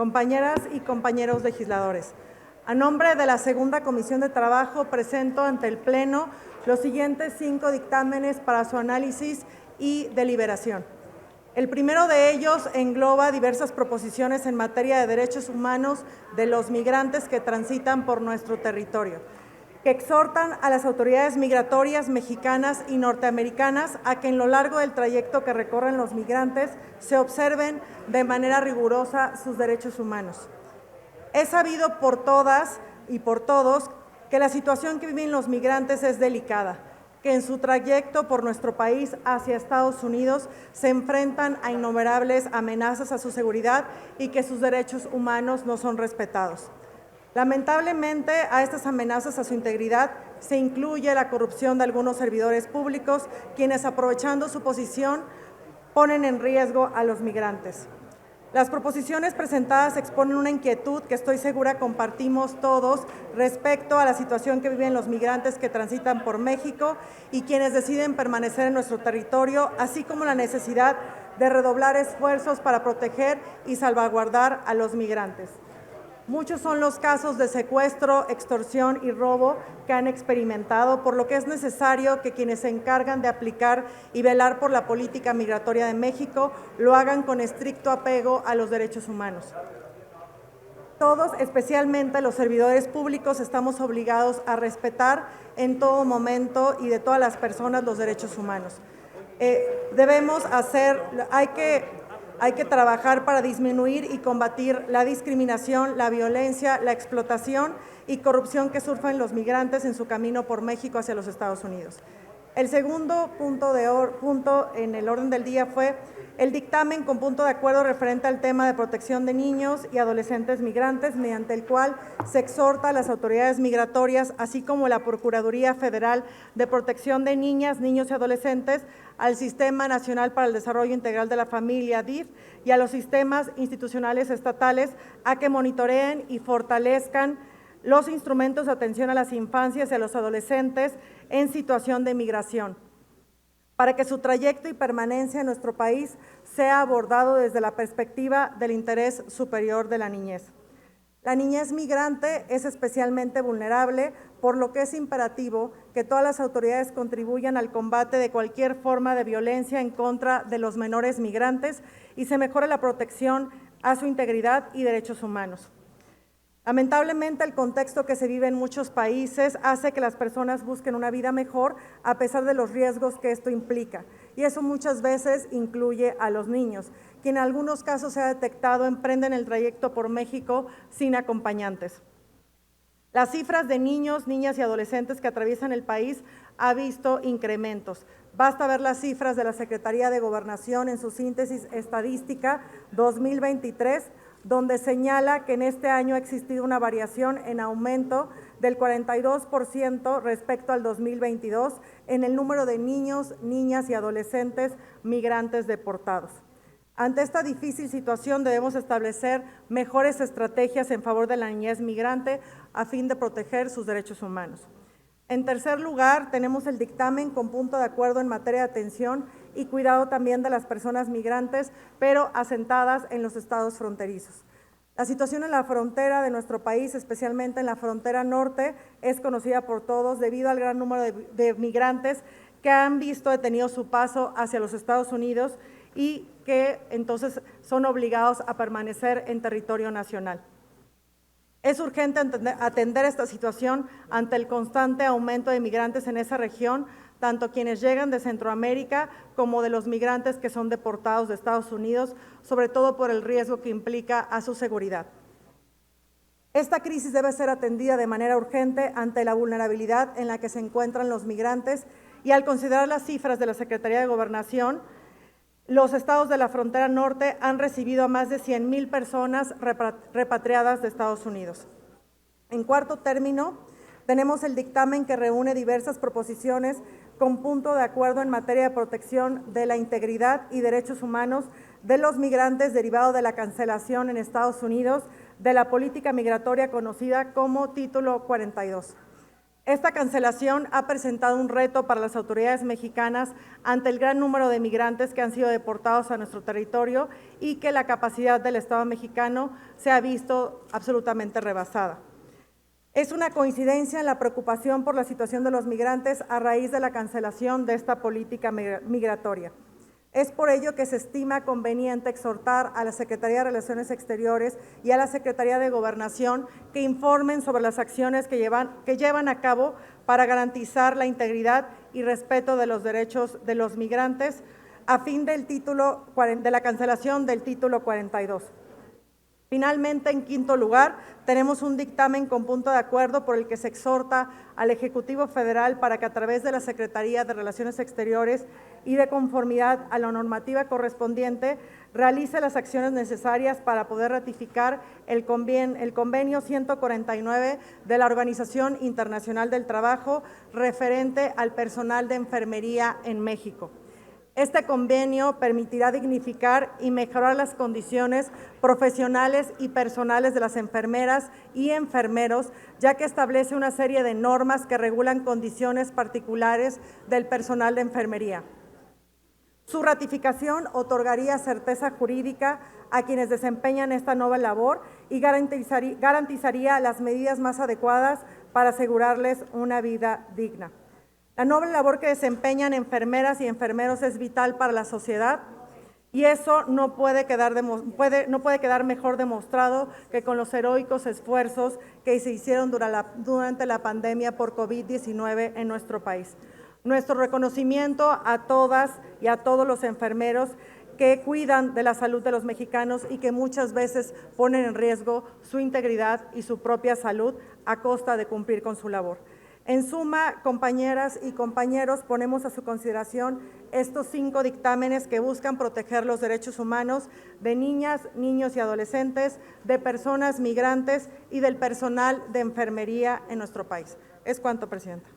compañeras y compañeros legisladores. A nombre de la Segunda Comisión de Trabajo, presento ante el Pleno los siguientes 5 dictámenes para su análisis y deliberación. El primero de ellos engloba diversas proposiciones en materia de derechos humanos de los migrantes que transitan por nuestro territorio, que exhortan a las autoridades migratorias mexicanas y norteamericanas a que en lo largo del trayecto que recorren los migrantes se observen de manera rigurosa sus derechos humanos. Es sabido por todas y por todos que la situación que viven los migrantes es delicada, que en su trayecto por nuestro país hacia Estados Unidos se enfrentan a innumerables amenazas a su seguridad y que sus derechos humanos no son respetados. Lamentablemente, a estas amenazas a su integridad se incluye la corrupción de algunos servidores públicos, quienes, aprovechando su posición, ponen en riesgo a los migrantes. Las proposiciones presentadas exponen una inquietud que estoy segura compartimos todos respecto a la situación que viven los migrantes que transitan por México y quienes deciden permanecer en nuestro territorio, así como la necesidad de redoblar esfuerzos para proteger y salvaguardar a los migrantes. Muchos son los casos de secuestro, extorsión y robo que han experimentado, por lo que es necesario que quienes se encargan de aplicar y velar por la política migratoria de México lo hagan con estricto apego a los derechos humanos. Todos, especialmente los servidores públicos, estamos obligados a respetar en todo momento y de todas las personas los derechos humanos. Hay que trabajar para disminuir y combatir la discriminación, la violencia, la explotación y corrupción que sufren los migrantes en su camino por México hacia los Estados Unidos. El segundo punto en el orden del día fue el dictamen con punto de acuerdo referente al tema de protección de niños y adolescentes migrantes, mediante el cual se exhorta a las autoridades migratorias, así como la Procuraduría Federal de Protección de Niñas, Niños y Adolescentes, al Sistema Nacional para el Desarrollo Integral de la Familia, DIF, y a los sistemas institucionales estatales a que monitoreen y fortalezcan los instrumentos de atención a las infancias y a los adolescentes en situación de migración, para que su trayecto y permanencia en nuestro país sea abordado desde la perspectiva del interés superior de la niñez. La niñez migrante es especialmente vulnerable, por lo que es imperativo que todas las autoridades contribuyan al combate de cualquier forma de violencia en contra de los menores migrantes y se mejore la protección a su integridad y derechos humanos. Lamentablemente, el contexto que se vive en muchos países hace que las personas busquen una vida mejor a pesar de los riesgos que esto implica, y eso muchas veces incluye a los niños, que en algunos casos se ha detectado emprenden el trayecto por México sin acompañantes. Las cifras de niños, niñas y adolescentes que atraviesan el país ha visto incrementos. Basta ver las cifras de la Secretaría de Gobernación en su síntesis estadística 2023, donde señala que en este año ha existido una variación en aumento del 42% respecto al 2022 en el número de niños, niñas y adolescentes migrantes deportados. Ante esta difícil situación debemos establecer mejores estrategias en favor de la niñez migrante a fin de proteger sus derechos humanos. En tercer lugar, tenemos el dictamen con punto de acuerdo en materia de atención y cuidado también de las personas migrantes, pero asentadas en los estados fronterizos. La situación en la frontera de nuestro país, especialmente en la frontera norte, es conocida por todos debido al gran número de migrantes que han visto detenido su paso hacia los Estados Unidos y que entonces son obligados a permanecer en territorio nacional. Es urgente atender esta situación ante el constante aumento de migrantes en esa región, tanto quienes llegan de Centroamérica como de los migrantes que son deportados de Estados Unidos, sobre todo por el riesgo que implica a su seguridad. Esta crisis debe ser atendida de manera urgente ante la vulnerabilidad en la que se encuentran los migrantes y al considerar las cifras de la Secretaría de Gobernación, los estados de la frontera norte han recibido a más de 100,000 personas repatriadas de Estados Unidos. En cuarto término, tenemos el dictamen que reúne diversas proposiciones con punto de acuerdo en materia de protección de la integridad y derechos humanos de los migrantes derivado de la cancelación en Estados Unidos de la política migratoria conocida como Título 42. Esta cancelación ha presentado un reto para las autoridades mexicanas ante el gran número de migrantes que han sido deportados a nuestro territorio y que la capacidad del Estado mexicano se ha visto absolutamente rebasada. Es una coincidencia la preocupación por la situación de los migrantes a raíz de la cancelación de esta política migratoria. Es por ello que se estima conveniente exhortar a la Secretaría de Relaciones Exteriores y a la Secretaría de Gobernación que informen sobre las acciones que llevan a cabo para garantizar la integridad y respeto de los derechos de los migrantes a fin de la cancelación del título 42. Finalmente, en quinto lugar, tenemos un dictamen con punto de acuerdo por el que se exhorta al Ejecutivo Federal para que a través de la Secretaría de Relaciones Exteriores y de conformidad a la normativa correspondiente, realice las acciones necesarias para poder ratificar el convenio 149 de la Organización Internacional del Trabajo referente al personal de enfermería en México. Este convenio permitirá dignificar y mejorar las condiciones profesionales y personales de las enfermeras y enfermeros, ya que establece una serie de normas que regulan condiciones particulares del personal de enfermería. Su ratificación otorgaría certeza jurídica a quienes desempeñan esta nueva labor y garantizaría las medidas más adecuadas para asegurarles una vida digna. La noble labor que desempeñan enfermeras y enfermeros es vital para la sociedad y eso no puede quedar mejor demostrado que con los heroicos esfuerzos que se hicieron durante la pandemia por COVID-19 en nuestro país. Nuestro reconocimiento a todas y a todos los enfermeros que cuidan de la salud de los mexicanos y que muchas veces ponen en riesgo su integridad y su propia salud a costa de cumplir con su labor. En suma, compañeras y compañeros, ponemos a su consideración estos 5 dictámenes que buscan proteger los derechos humanos de niñas, niños y adolescentes, de personas migrantes y del personal de enfermería en nuestro país. Es cuanto, Presidenta.